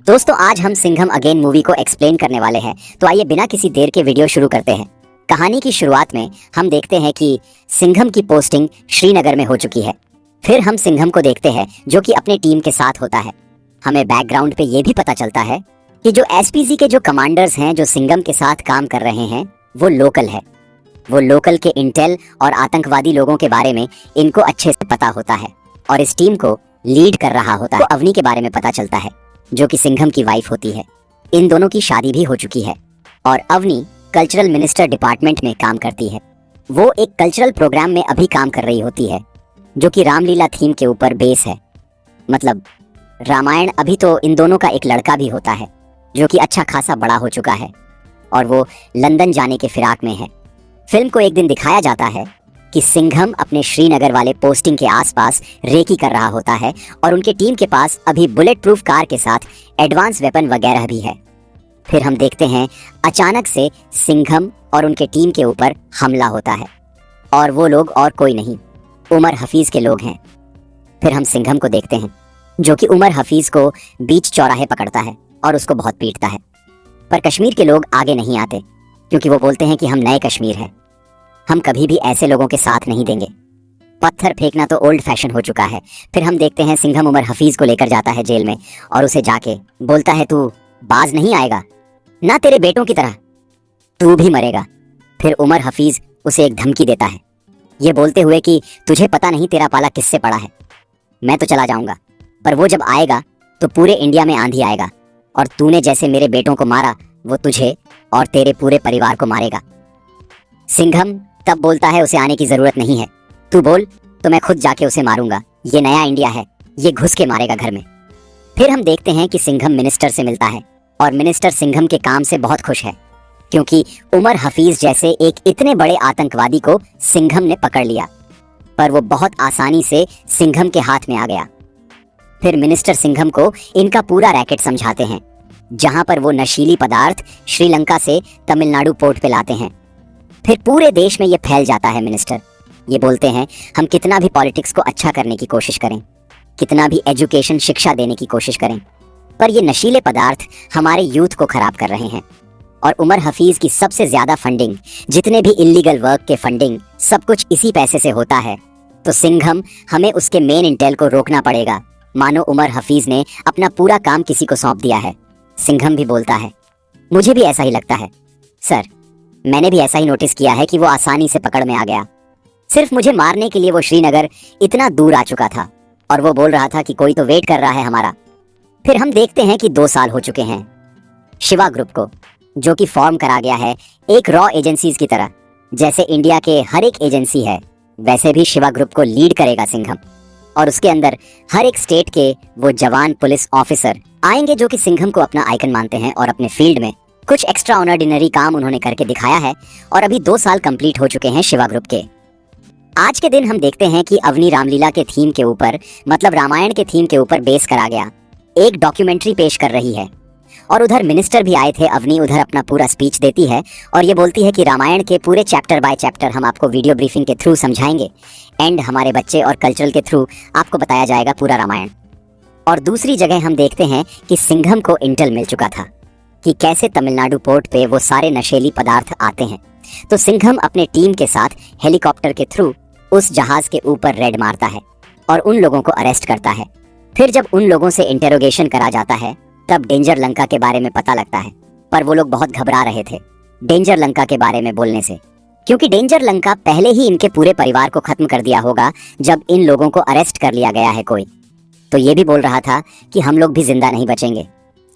दोस्तों आज हम सिंघम अगेन मूवी को एक्सप्लेन करने वाले हैं, तो आइए बिना किसी देर के वीडियो शुरू करते हैं। कहानी की शुरुआत में हम देखते हैं कि सिंघम की पोस्टिंग श्रीनगर में हो चुकी है। फिर हम सिंघम को देखते हैं जो कि अपने टीम के साथ होता है। हमें बैकग्राउंड पे ये भी पता चलता है कि जो एसपीजी के जो कमांडर्स हैं जो सिंघम के साथ काम कर रहे हैं वो लोकल है। वो लोकल के इंटेल और आतंकवादी लोगों के बारे में इनको अच्छे से पता होता है और इस टीम को लीड कर रहा होता है। तो अवनी के बारे में पता चलता है जो कि सिंघम की वाइफ होती है। इन दोनों की शादी भी हो चुकी है और अवनी कल्चरल मिनिस्टर डिपार्टमेंट में काम करती है। वो एक कल्चरल प्रोग्राम में अभी काम कर रही होती है जो कि रामलीला थीम के ऊपर बेस है। मतलब रामायण। अभी तो इन दोनों का एक लड़का भी होता है जो कि अच्छा खासा बड़ा हो चुका है और वो लंदन जाने के फिराक में है। फिल्म को एक दिन दिखाया जाता है कि सिंघम अपने श्रीनगर वाले पोस्टिंग के आसपास रेकी कर रहा होता है और उनके टीम के पास अभी बुलेट प्रूफ कार के साथ एडवांस वेपन वगैरह भी है। फिर हम देखते हैं अचानक से सिंघम और उनके टीम के ऊपर हमला होता है और वो लोग और कोई नहीं उमर हफीज के लोग हैं। फिर हम सिंघम को देखते हैं जो कि उमर हफीज को बीच चौराहे पकड़ता है और उसको बहुत पीटता है। पर कश्मीर के लोग आगे नहीं आते क्योंकि वो बोलते हैं कि हम नए कश्मीर हैं, हम कभी भी ऐसे लोगों के साथ नहीं देंगे। पत्थर फेंकना तो ओल्ड फैशन हो चुका है। फिर हम देखते हैं सिंघम उमर हफीज को लेकर जाता है जेल में और उसे जाके बोलता है तू बाज नहीं आएगा ना, तेरे बेटों की तरह तू भी मरेगा। फिर उमर हफीज उसे एक धमकी देता है ये बोलते हुए कि तुझे पता नहीं तेरा पाला किससे पड़ा है, मैं तो चला जाऊंगा पर वो जब आएगा तो पूरे इंडिया में आंधी आएगा और तूने जैसे मेरे बेटों को मारा वो तुझे और तेरे पूरे परिवार को मारेगा। सिंघम तब बोलता है उसे आने की जरूरत नहीं है, तू बोल तो मैं खुद जाके उसे मारूंगा, ये नया इंडिया है, ये घुस के मारेगा घर में। फिर हम देखते हैं कि सिंघम मिनिस्टर से मिलता है और मिनिस्टर सिंघम के काम से बहुत खुश है क्योंकि उमर हफीज जैसे एक इतने बड़े आतंकवादी को सिंघम ने पकड़ लिया, पर वो बहुत आसानी से सिंघम के हाथ में आ गया। फिर मिनिस्टर सिंघम को इनका पूरा रैकेट समझाते हैं जहां पर वो नशीली पदार्थ श्रीलंका से तमिलनाडु पोर्ट पे लाते हैं। फिर पूरे देश में ये फैल जाता है। मिनिस्टर ये बोलते हैं हम कितना भी पॉलिटिक्स को अच्छा करने की कोशिश करें, कितना भी एजुकेशन शिक्षा देने की कोशिश करें, पर ये नशीले पदार्थ हमारे यूथ को खराब कर रहे हैं। और उमर हफीज की सबसे ज्यादा फंडिंग, जितने भी इलीगल वर्क के फंडिंग, सब कुछ इसी पैसे से होता है। तो सिंघम हमें उसके मेन इंटेल को रोकना पड़ेगा, मानो उमर हफीज ने अपना पूरा काम किसी को सौंप दिया है। सिंघम भी बोलता है मुझे भी ऐसा ही लगता है सर, मैंने भी ऐसा ही नोटिस किया है कि वो आसानी से पकड़ में आ गया। सिर्फ मुझे मारने के लिए वो श्रीनगर इतना दूर आ चुका था और वो बोल रहा था कि कोई तो वेट कर रहा है हमारा। फिर हम देखते हैं कि 2 साल हो चुके हैं शिवा ग्रुप को, जो कि फॉर्म करा गया है एक रॉ एजेंसीज की तरह। जैसे इंडिया के हर एक एजेंसी है वैसे भी शिवा ग्रुप को लीड करेगा सिंघम और उसके अंदर हर एक स्टेट के वो जवान पुलिस ऑफिसर आएंगे जो कि सिंघम को अपना आइकन मानते हैं और अपने फील्ड में कुछ एक्स्ट्रा ऑर्डिनरी काम उन्होंने करके दिखाया है। और अभी 2 साल कंप्लीट हो चुके हैं शिवा ग्रुप के। आज के दिन हम देखते हैं कि अवनी रामलीला के थीम के ऊपर, मतलब रामायण के थीम के ऊपर बेस करा गया एक डॉक्यूमेंट्री पेश कर रही है और उधर मिनिस्टर भी आए थे। अवनी उधर अपना पूरा स्पीच देती है और ये बोलती है कि रामायण के पूरे चैप्टर बाय चैप्टर हम आपको वीडियो ब्रीफिंग के थ्रू समझाएंगे एंड हमारे बच्चे और कल्चरल के थ्रू आपको बताया जाएगा पूरा रामायण। और दूसरी जगह हम देखते हैं कि सिंघम को इंटेल मिल चुका था कि कैसे तमिलनाडु पोर्ट पे वो सारे नशीली पदार्थ आते हैं। तो सिंघम अपने टीम के साथ हेलीकॉप्टर के थ्रू उस जहाज के ऊपर रेड मारता है और उन लोगों को अरेस्ट करता है। फिर जब उन लोगों से इंटेरोगेशन करा जाता है तब डेंजर लंका के बारे में पता लगता है, पर वो लोग बहुत घबरा रहे थे डेंजर लंका के बारे में बोलने से, क्योंकि डेंजर लंका पहले ही इनके पूरे परिवार को खत्म कर दिया होगा जब इन लोगों को अरेस्ट कर लिया गया है कोई। तो ये भी बोल रहा था कि हम लोग भी जिंदा नहीं बचेंगे,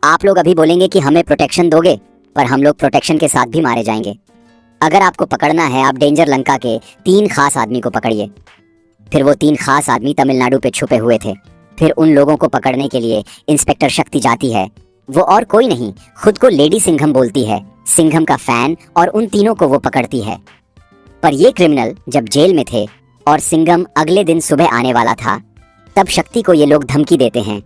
आप लोग अभी बोलेंगे कि हमें प्रोटेक्शन दोगे पर हम लोग प्रोटेक्शन के साथ भी मारे जाएंगे। अगर आपको पकड़ना है आप डेंजर लंका के 3 खास आदमी को पकड़िए। फिर वो 3 खास आदमी तमिलनाडु पे छुपे हुए थे। फिर उन लोगों को पकड़ने के लिए इंस्पेक्टर शक्ति जाती है, वो और कोई नहीं खुद को लेडी सिंघम बोलती है, सिंघम का फैन, और उन तीनों को वो पकड़ती है। पर ये क्रिमिनल जब जेल में थे और सिंघम अगले दिन सुबह आने वाला था तब शक्ति को ये लोग धमकी देते हैं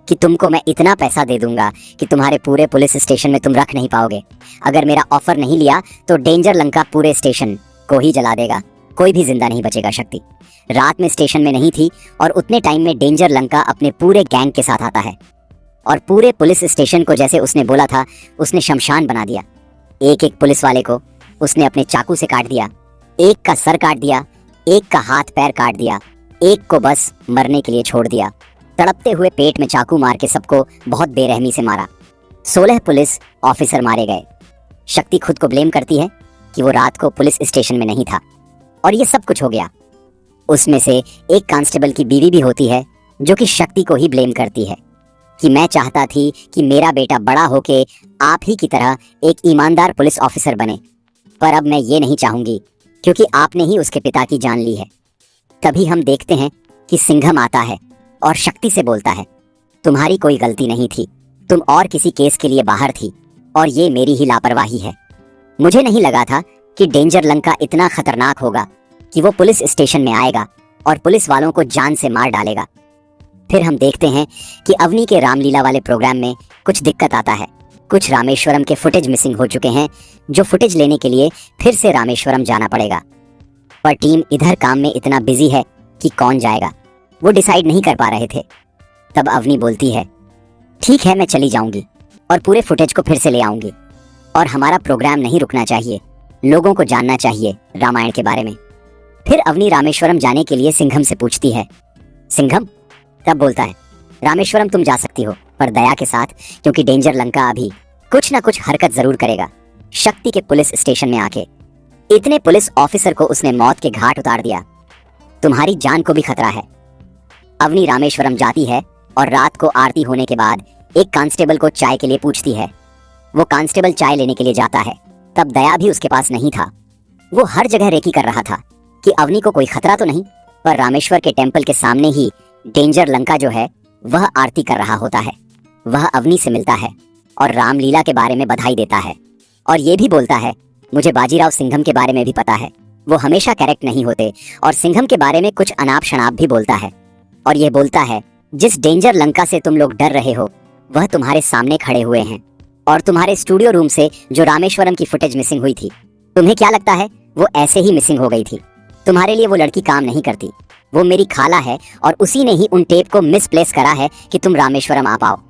कि तुमको मैं इतना पैसा दे दूंगा कि तुम्हारे पूरे पुलिस स्टेशन में तुम रख नहीं पाओगे। अगर मेरा ऑफर नहीं लिया तो डेंजर लंका पूरे स्टेशन को ही जला देगा, कोई भी जिंदा नहीं बचेगा। शक्ति रात में स्टेशन में नहीं थी और उतने टाइम में डेंजर लंका अपने पूरे गैंग के साथ आता है और पूरे पुलिस स्टेशन को जैसे उसने बोला था उसने शमशान बना दिया। एक एक पुलिस वाले को उसने अपने चाकू से काट दिया, एक का सर काट दिया, एक का हाथ पैर काट दिया, एक को बस मरने के लिए छोड़ दिया। तड़पते हुए पेट में चाकू मार के सबको बहुत बेरहमी से मारा। 16 पुलिस ऑफिसर मारे गए। शक्ति खुद को ब्लेम करती है कि वो रात को पुलिस स्टेशन में नहीं था और ये सब कुछ हो गया। उसमें से एक कांस्टेबल की बीवी भी होती है जो कि शक्ति को ही ब्लेम करती है कि मैं चाहता थी कि मेरा बेटा बड़ा होके आप ही की तरह एक ईमानदार पुलिस ऑफिसर बने, पर अब मैं ये नहीं चाहूंगी क्योंकि आपने ही उसके पिता की जान ली है। तभी हम देखते हैं कि सिंघम आता है और शक्ति से बोलता है, तुम्हारी कोई गलती नहीं थी, तुम और किसी केस के लिए बाहर थी और ये मेरी ही लापरवाही है। मुझे नहीं लगा था कि डेंजर लंका इतना खतरनाक होगा कि वो पुलिस स्टेशन में आएगा और पुलिस वालों को जान से मार डालेगा। फिर हम देखते हैं कि अवनी के रामलीला वाले प्रोग्राम में कुछ दिक्कत आता है। कुछ रामेश्वरम के फुटेज मिसिंग हो चुके हैं, जो फुटेज लेने के लिए फिर से रामेश्वरम जाना पड़ेगा। पर टीम इधर काम में इतना बिजी है कि कौन जाएगा वो डिसाइड नहीं कर पा रहे थे। तब अवनी बोलती है, ठीक है मैं चली जाऊंगी और पूरे फुटेज को फिर से ले आऊंगी और हमारा प्रोग्राम नहीं रुकना चाहिए, लोगों को जानना चाहिए रामायण के बारे में। फिर अवनी रामेश्वरम जाने के लिए सिंघम से पूछती है, सिंघम? तब बोलता है, रामेश्वरम तुम जा सकती हो पर दया के साथ, क्योंकि डेंजर लंका अभी कुछ ना कुछ हरकत जरूर करेगा। शक्ति के पुलिस स्टेशन में आके इतने पुलिस ऑफिसर को उसने मौत के घाट उतार दिया, तुम्हारी जान को भी खतरा है। अवनी रामेश्वरम जाती है और रात को आरती होने के बाद एक कांस्टेबल को चाय के लिए पूछती है। वो कांस्टेबल चाय लेने के लिए जाता है। तब दया भी उसके पास नहीं था। वो हर जगह रेकी कर रहा था कि अवनी को कोई खतरा तो नहीं, पर रामेश्वर के टेंपल के सामने ही डेंजर लंका जो है वह आरती कर रहा होता है। वह अवनी से मिलता है और रामलीला के बारे में बधाई देता है और ये भी बोलता है, मुझे बाजीराव सिंघम के बारे में भी पता है, वो हमेशा करेक्ट नहीं होते, और सिंघम के बारे में कुछ अनाप शनाप भी बोलता है। और यह बोलता है, जिस डेंजर लंका से तुम लोग डर रहे हो वह तुम्हारे सामने खड़े हुए हैं और तुम्हारे स्टूडियो रूम से जो रामेश्वरम की फुटेज मिसिंग हुई थी, तुम्हें क्या लगता है वो ऐसे ही मिसिंग हो गई थी? तुम्हारे लिए वो लड़की काम नहीं करती, वो मेरी खाला है और उसी ने ही उन टेप को मिसप्लेस करा है कि तुम रामेश्वरम आ पाओ।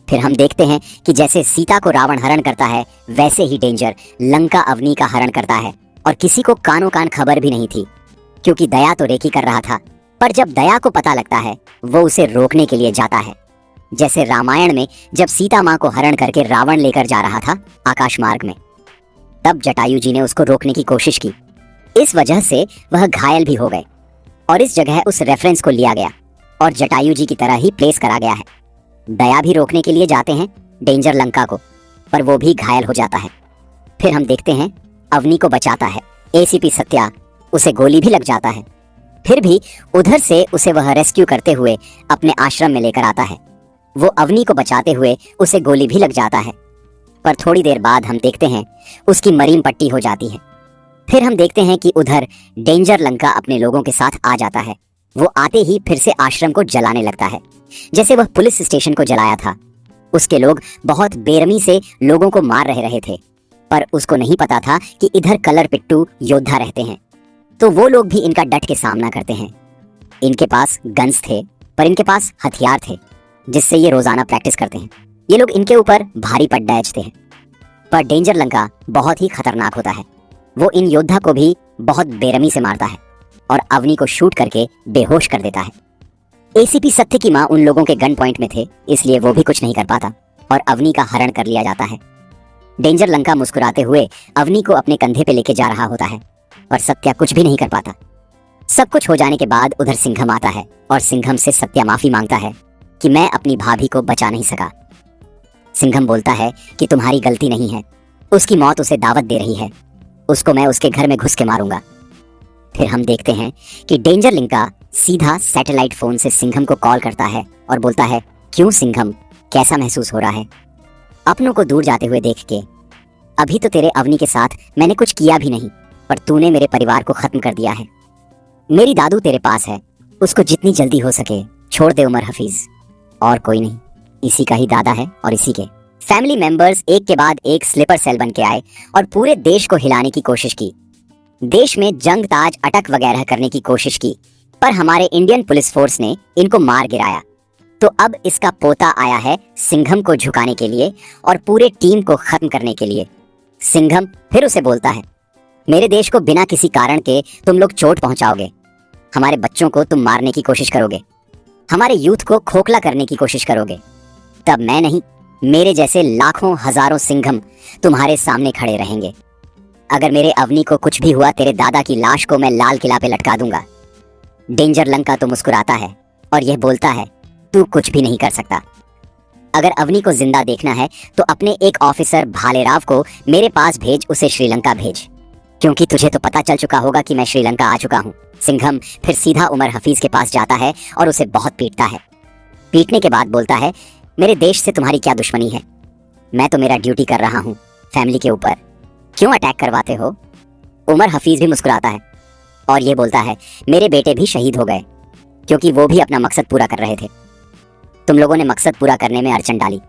फिर हम देखते हैं कि जैसे सीता को रावण हरण करता है वैसे ही डेंजर लंका अवनी का हरण करता है और किसी को कानों कान खबर भी नहीं थी, क्योंकि दया तो रेकी कर रहा था। पर जब दया को पता लगता है वो उसे रोकने के लिए जाता है। जैसे रामायण में जब सीता माँ को हरण करके रावण लेकर जा रहा था आकाश मार्ग में, तब जटायु जी ने उसको रोकने की कोशिश की। इस वजह से वह घायल भी हो गए और इस जगह उस रेफरेंस को लिया गया और जटायु जी की तरह ही प्लेस करा गया है। दया भी रोकने के लिए जाते हैं डेंजर लंका को, पर वो भी घायल हो जाता है। फिर हम देखते हैं अवनी को बचाता है एसीपी सत्या, उसे गोली भी लग जाता है। फिर भी उधर से उसे वह रेस्क्यू करते हुए अपने आश्रम में लेकर आता है। वो अवनी को बचाते हुए उसे गोली भी लग जाता है, पर थोड़ी देर बाद हम देखते हैं उसकी मरीन पट्टी हो जाती है। फिर हम देखते हैं कि उधर डेंजर लंका अपने लोगों के साथ आ जाता है। वो आते ही फिर से आश्रम को जलाने लगता है, जैसे वह पुलिस स्टेशन को जलाया था। उसके लोग बहुत बेरहमी से लोगों को मार रहे थे, पर उसको नहीं पता था कि इधर कलर पिट्टू योद्धा रहते हैं, तो वो लोग भी इनका डट के सामना करते हैं। इनके पास गन्स थे, पर इनके पास हथियार थे जिससे ये रोजाना प्रैक्टिस करते हैं। ये लोग इनके ऊपर भारी पड्डा एजते हैं, पर डेंजर लंका बहुत ही खतरनाक होता है। वो इन योद्धा को भी बहुत बेरहमी से मारता है और अवनी को शूट करके बेहोश कर देता है। एसीपी सत्य की माँ उन लोगों के गन पॉइंट में थे, इसलिए वो भी कुछ नहीं कर पाता और अवनी का हरण कर लिया जाता है। डेंजर लंका मुस्कुराते हुए अवनी को अपने कंधे पे लेके जा रहा होता है, पर सत्या कुछ भी नहीं कर पाता। सब कुछ हो जाने के बाद उधर सिंघम आता है और सिंघम से सत्या माफी मांगता है कि मैं अपनी भाभी को बचा नहीं सका। सिंघम बोलता है कि तुम्हारी गलती नहीं है, उसकी मौत उसे दावत दे रही है, उसको मैं उसके घर में घुस के मारूंगा। फिर हम देखते हैं कि डेंजर लंका सीधा सैटेलाइट फोन से सिंघम को कॉल करता है और बोलता है, क्यों सिंघम, कैसा महसूस हो रहा है अपनों को दूर जाते हुए देख के? अभी तो तेरे अवनी के साथ मैंने कुछ किया भी नहीं, पर तूने मेरे परिवार को खत्म कर दिया है। मेरी दादू तेरे पास है, उसको जितनी जल्दी हो सके छोड़ दे उमर हफीज, और कोई नहीं, इसी का ही दादा है और इसी के। फैमिली मेंबर्स एक के बाद एक स्लीपर सेल बन के आए और पूरे देश को हिलाने की कोशिश की। देश में जंग ताज अटक वगैरह करने की कोशिश की, पर हमारे इंडियन पुलिस फोर्स ने इनको मार गिराया। तो अब इसका पोता आया है सिंघम को झुकाने के लिए और पूरे टीम को खत्म करने के लिए। सिंघम फिर उसे बोलता है, मेरे देश को बिना किसी कारण के तुम लोग चोट पहुंचाओगे, हमारे बच्चों को तुम मारने की कोशिश करोगे, हमारे यूथ को खोखला करने की कोशिश करोगे, तब मैं नहीं, मेरे जैसे लाखों हजारों सिंघम तुम्हारे सामने खड़े रहेंगे। अगर मेरे अवनी को कुछ भी हुआ, तेरे दादा की लाश को मैं लाल किला पे लटका दूंगा। डेंजर लंका तो मुस्कुराता है और यह बोलता है, तू कुछ भी नहीं कर सकता। अगर अवनी को जिंदा देखना है तो अपने एक ऑफिसर भालेराव को मेरे पास भेज, उसे श्रीलंका भेज, क्योंकि तुझे तो पता चल चुका होगा कि मैं श्रीलंका आ चुका हूं। सिंघम फिर सीधा उमर हफीज के पास जाता है और उसे बहुत पीटता है। पीटने के बाद बोलता है, मेरे देश से तुम्हारी क्या दुश्मनी है? मैं तो मेरा ड्यूटी कर रहा हूं फैमिली के ऊपर, क्यों अटैक करवाते हो? उमर हफीज भी मुस्कुराता है और ये बोलता है, मेरे बेटे भी शहीद हो गए क्योंकि वो भी अपना मकसद पूरा कर रहे थे। तुम लोगों ने मकसद पूरा करने में अड़चन डाली।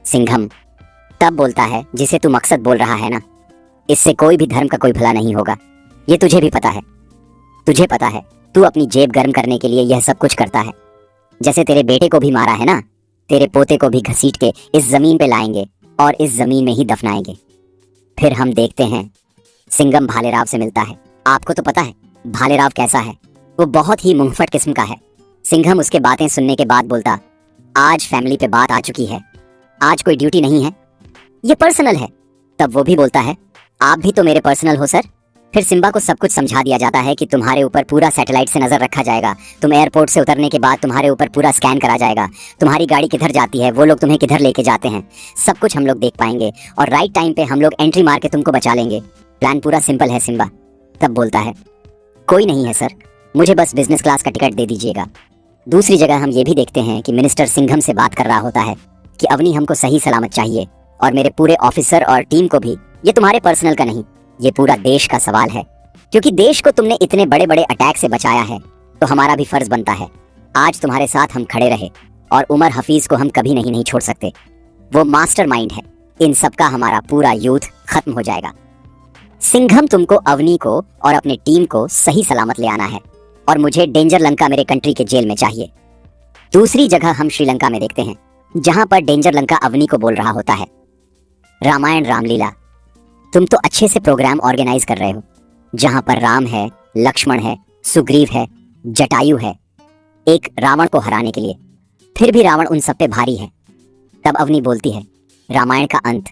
सिंघम तब बोलता है, जिसे तू मकसद बोल रहा है ना, इससे कोई भी धर्म का कोई भला नहीं होगा। ये तुझे भी पता है। तुझे पता है तू अपनी जेब गर्म करने के लिए यह सब कुछ करता है। जैसे तेरे बेटे को भी मारा है ना, तेरे पोते को भी घसीट के इस जमीन पे लाएंगे और इस जमीन में ही दफनाएंगे। फिर हम देखते हैं। सिंघम भालेराव से मिलता है। आपको तो पता है भालेराव कैसा है, वो बहुत ही मुंहफट किस्म का है। सिंघम उसके बातें सुनने के बाद बोलता, आज फैमिली पे बात आ चुकी है, आज कोई ड्यूटी नहीं है, ये पर्सनल है। तब वो भी बोलता है, आप भी तो मेरे पर्सनल हो सर। फिर सिम्बा को सब कुछ समझा दिया जाता है कि तुम्हारे ऊपर पूरा सैटेलाइट से नजर रखा जाएगा। तुम एयरपोर्ट से उतरने के बाद तुम्हारे ऊपर पूरा स्कैन करा जाएगा। तुम्हारी गाड़ी किधर जाती है, वो लोग तुम्हें किधर लेके जाते हैं, सब कुछ हम लोग देख पाएंगे और राइट टाइम पे हम लोग एंट्री मार के तुमको बचा लेंगे। प्लान पूरा सिंपल है सिम्बा। तब बोलता है, कोई नहीं है सर, मुझे बस बिजनेस क्लास का टिकट दे दीजिएगा। दूसरी जगह हम ये भी देखते हैं कि मिनिस्टर सिंघम से बात कर रहा होता है कि अवनी हमको सही सलामत चाहिए और मेरे पूरे ऑफिसर और टीम को भी। ये तुम्हारे पर्सनल का नहीं, ये पूरा देश का सवाल है, क्योंकि देश को तुमने इतने बड़े बड़े अटैक से बचाया है, तो हमारा भी फर्ज बनता है आज तुम्हारे साथ हम खड़े रहे। और उमर हफीज को हम कभी नहीं छोड़ सकते, वो मास्टरमाइंड है। इन सब का हमारा पूरा यूथ खत्म हो जाएगा। सिंघम, तुमको अवनी को और अपने टीम को सही सलामत ले आना है और मुझे डेंजर लंका मेरे कंट्री के जेल में चाहिए। दूसरी जगह हम श्रीलंका में देखते हैं, जहां पर डेंजर लंका अवनी को बोल रहा होता है, रामायण रामलीला, तुम तो अच्छे से प्रोग्राम ऑर्गेनाइज कर रहे हो, जहां पर राम है, लक्ष्मण है, सुग्रीव है, जटायु है, एक रावण को हराने के लिए। फिर भी रावण उन सब पे भारी है। तब अवनी बोलती है, रामायण का अंत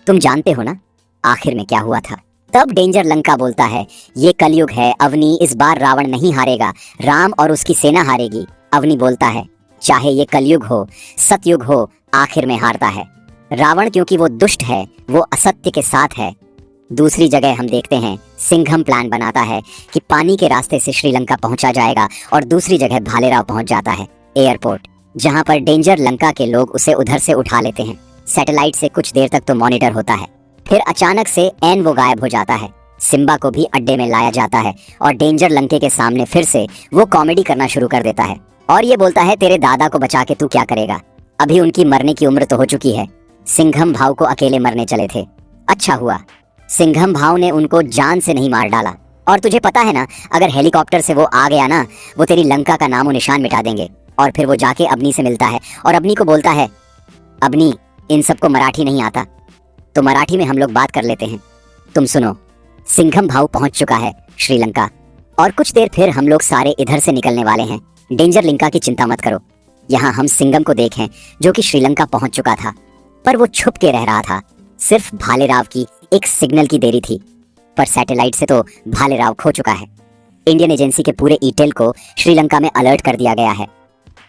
तुम जानते हो ना, आखिर में क्या हुआ था। तब डेंजर लंका बोलता है, ये कलयुग है अवनी, इस बार रावण नहीं हारेगा, राम और उसकी सेना हारेगी। अवनी बोलता है, चाहे ये कलयुग हो, सतयुग हो, आखिर में हारता है रावण, क्योंकि वो दुष्ट है, वो असत्य के साथ है। दूसरी जगह हम देखते हैं, सिंघम प्लान बनाता है कि पानी के रास्ते से श्रीलंका पहुंचा जाएगा और दूसरी जगह भालेराव पहुंच जाता है एयरपोर्ट, जहां पर डेंजर लंका के लोग उसे उधर से उठा लेते हैं। सैटेलाइट से कुछ देर तक तो मॉनिटर होता है, फिर अचानक से एन वो गायब हो जाता है। सिम्बा को भी अड्डे में लाया जाता है और डेंजर लंके के सामने फिर से वो कॉमेडी करना शुरू कर देता है और ये बोलता है, तेरे दादा को बचा के तू क्या करेगा, अभी उनकी मरने की उम्र तो हो चुकी है। सिंघम भाव को अकेले मरने चले थे, अच्छा हुआ सिंघम भाव ने उनको जान से नहीं मार डाला। और तुझे पता है ना, अगर हेलीकॉप्टर से वो आ गया ना, वो तेरी लंका का नामो निशान मिटा देंगे। और फिर वो जाके अबनी से मिलता है और अबनी को बोलता है, अबनी, इन सबको मराठी नहीं आता, तो मराठी में हम लोग बात कर लेते हैं, तुम सुनो। सिंघम भाव पहुंच चुका है श्रीलंका और कुछ देर फिर हम लोग सारे इधर से निकलने वाले हैं। डेंजर लंका की चिंता मत करो। यहाँ हम सिंघम को देखें जो कि श्रीलंका पहुंच चुका था, पर वो छुप के रह रहा था। सिर्फ भालेराव की एक सिग्नल की देरी थी, पर सैटेलाइट से तो भालेराव खो चुका है। इंडियन एजेंसी के पूरे ईटेल को श्रीलंका में अलर्ट कर दिया गया है।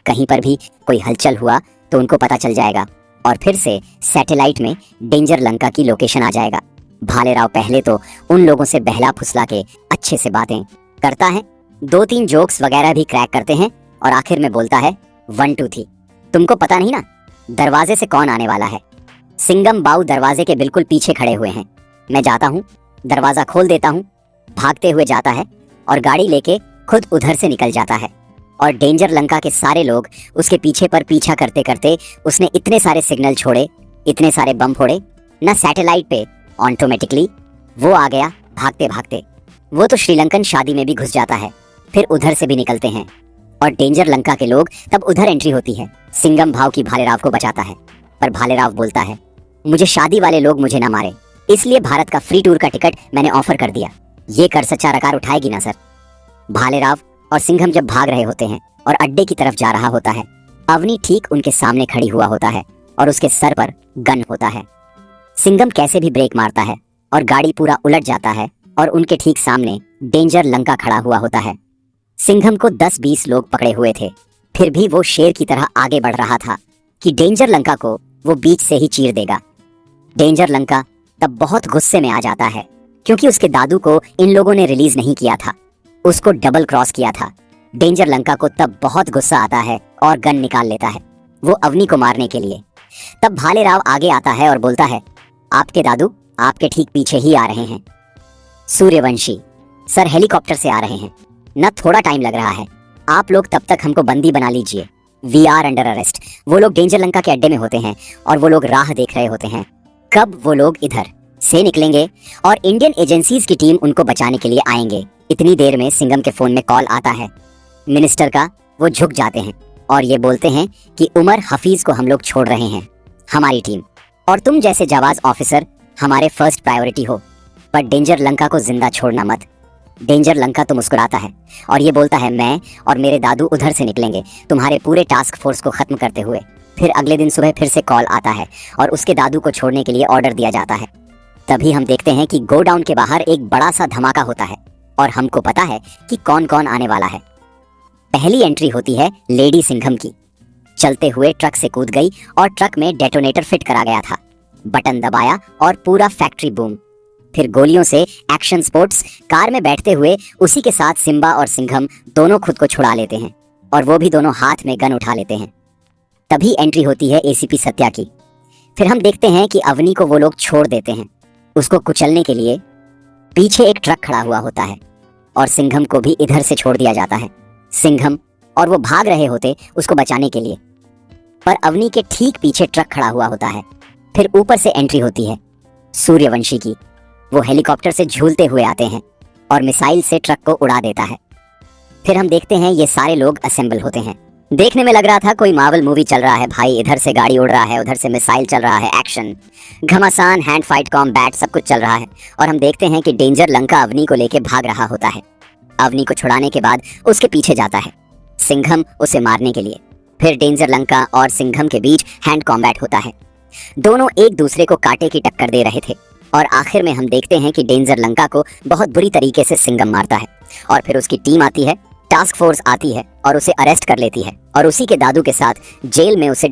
कहीं पर भी कोई हलचल हुआ तो उनको पता चल जाएगा और फिर से सैटेलाइट में डेंजर लंका की लोकेशन आ जाएगा। भालेराव पहले तो उन लोगों से बहला फुसला के अच्छे से बातें करता है, 2-3 जोक्स वगैरह भी क्रैक करते हैं और आखिर में बोलता है, 1 2 3, तुमको पता नहीं ना दरवाजे से कौन आने वाला है। सिंघम बाऊ दरवाजे के बिल्कुल पीछे खड़े हुए हैं। मैं जाता हूँ, दरवाजा खोल देता हूँ, भागते हुए जाता है और गाड़ी लेके खुद उधर से निकल जाता है। और डेंजर लंका के सारे लोग उसके पीछे पर पीछा करते करते उसने इतने सारे सिग्नल छोड़े, इतने सारे बम फोड़े ना, सैटेलाइट पे ऑटोमेटिकली वो आ गया भागते भागते। वो तो श्रीलंकन शादी में भी घुस जाता है, फिर उधर से भी निकलते हैं और डेंजर लंका के लोग तब उधर एंट्री होती है। सिंघम भाव की भालेराव को बचाता है, पर भालेराव बोलता है मुझे शादी वाले लोग मुझे ना मारे, इसलिए भारत का फ्री टूर का टिकट मैंने ऑफर कर दिया। ये कर सच्चा रकार उठाएगी ना सर। भालेराव और सिंघम जब भाग रहे होते हैं और अड्डे की तरफ जा रहा होता है, अवनी ठीक उनके सामने खड़ी हुआ होता है और उसके सर पर गन होता है। सिंघम कैसे भी ब्रेक मारता है और गाड़ी पूरा उलट जाता है और उनके ठीक सामने डेंजर लंका खड़ा हुआ होता है। सिंघम को 10-20 लोग पकड़े हुए थे, फिर भी वो शेर की तरह आगे बढ़ रहा था कि डेंजर लंका को वो बीच से ही चीर देगा। डेंजर लंका तब बहुत गुस्से में आ जाता है क्योंकि उसके दादू को इन लोगों ने रिलीज नहीं किया था, उसको डबल क्रॉस किया था। डेंजर लंका को तब बहुत गुस्सा आता है और गन निकाल लेता है वो अवनी को मारने के लिए। तब भालेराव आगे आता है और बोलता है आपके दादू आपके ठीक पीछे ही आ रहे हैं। सूर्यवंशी सर हेलीकॉप्टर से आ रहे हैं, न थोड़ा टाइम लग रहा है, आप लोग तब तक हमको बंदी बना लीजिए, वी आर अंडर अरेस्ट। वो लोग डेंजर लंका के अड्डे में होते हैं और वो लोग राह देख रहे होते हैं कब वो लोग इधर से निकलेंगे और इंडियन एजेंसीज की टीम उनको बचाने के लिए आएंगे। इतनी देर में सिंघम के फोन में कॉल आता है मिनिस्टर का। वो झुक जाते हैं और ये बोलते हैं कि उमर हफीज को हम लोग छोड़ रहे हैं, हमारी टीम और तुम जैसे जाबाज ऑफिसर हमारे फर्स्ट प्रायोरिटी हो, पर डेंजर लंका को जिंदा छोड़ना मत। डेंजर लंका तो मुस्कुराता है और ये बोलता है मैं और मेरे दादू उधर से निकलेंगे तुम्हारे पूरे टास्क फोर्स को खत्म करते हुए। फिर अगले दिन सुबह फिर से कॉल आता है और उसके दादू को छोड़ने के लिए ऑर्डर दिया जाता है। तभी हम देखते हैं कि गोडाउन के बाहर एक बड़ा सा धमाका होता है और हमको पता है कि कौन कौन आने वाला है। पहली एंट्री होती है लेडी सिंघम की, चलते हुए ट्रक से कूद गई और ट्रक में डेटोनेटर फिट करा गया था, बटन दबाया और पूरा फैक्ट्री बूम। फिर गोलियों से एक्शन स्पोर्ट्स, कार में बैठते हुए उसी के साथ सिम्बा और सिंघम दोनों खुद को छुड़ा लेते हैं और वो भी दोनों हाथ में गन उठा लेते हैं। तभी एंट्री होती है एसीपी सत्या की। फिर हम देखते हैं कि अवनी को वो लोग छोड़ देते हैं, उसको कुचलने के लिए पीछे एक ट्रक खड़ा हुआ होता है और सिंघम को भी इधर से छोड़ दिया जाता है। सिंघम और वो भाग रहे होते उसको बचाने के लिए, पर अवनी के ठीक पीछे ट्रक खड़ा हुआ होता है। फिर ऊपर से एंट्री होती है सूर्यवंशी की। वो हेलीकॉप्टर से झूलते हुए आते हैं और मिसाइल से ट्रक को उड़ा देता है। फिर हम देखते हैं ये सारे लोग असेंबल होते हैं। देखने में लग रहा था कोई मार्वल मूवी चल रहा है भाई, इधर से गाड़ी उड़ रहा है, उधर से मिसाइल चल रहा है, एक्शन घमासान हैंड फाइट कॉम्बैट सब कुछ चल रहा है। और हम देखते हैं कि डेंजर लंका अवनी को लेके भाग रहा होता है। अवनी को छुड़ाने के बाद उसके पीछे जाता है सिंघम उसे मारने के लिए। फिर डेंजर लंका और सिंघम के बीच हैंड कॉम्बैट होता है, दोनों एक दूसरे को कांटे की टक्कर दे रहे थे और आखिर में हम देखते हैं कि डेंजर लंका को बहुत बुरी तरीके से सिंघम मारता है और फिर उसकी टीम आती है, टास्क फोर्स आती है और उसे अरेस्ट कर लेती है और उसी के दादू के साथ जेल में उसे